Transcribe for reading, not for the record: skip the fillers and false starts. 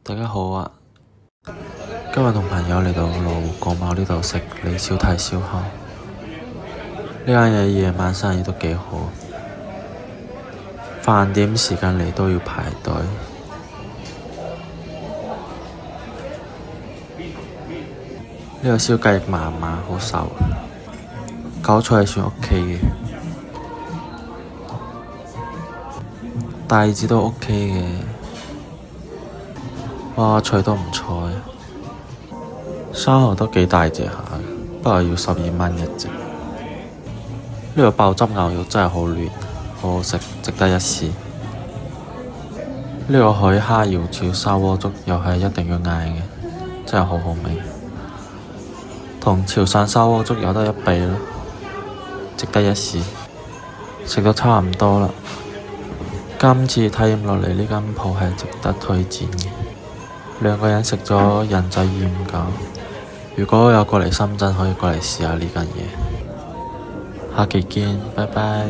大家好啊！今日同朋友嚟到羅湖國貿呢度食李小提燒烤，呢間嘢夜晚生意都幾好，飯點時間嚟都要排隊。呢個燒雞翼麻麻，好瘦，韭菜係算 OK 嘅，帶子都 OK 嘅。哇，脆都唔錯嘅，生蠔都幾大隻下，不過要12蚊一隻。呢個爆汁牛肉真係好嫩，好好食，值得一試。呢個海蝦瑤柱砂鍋粥又係一定要嗌嘅，真係好好味，同潮汕砂鍋粥有得一比咯，值得一試。食到差唔多啦，今次體驗落嚟呢間鋪係值得推薦嘅。兩個人食咗人仔厭㗎，如果有過嚟深圳，可以過嚟試下呢間嘢。下期見，拜拜。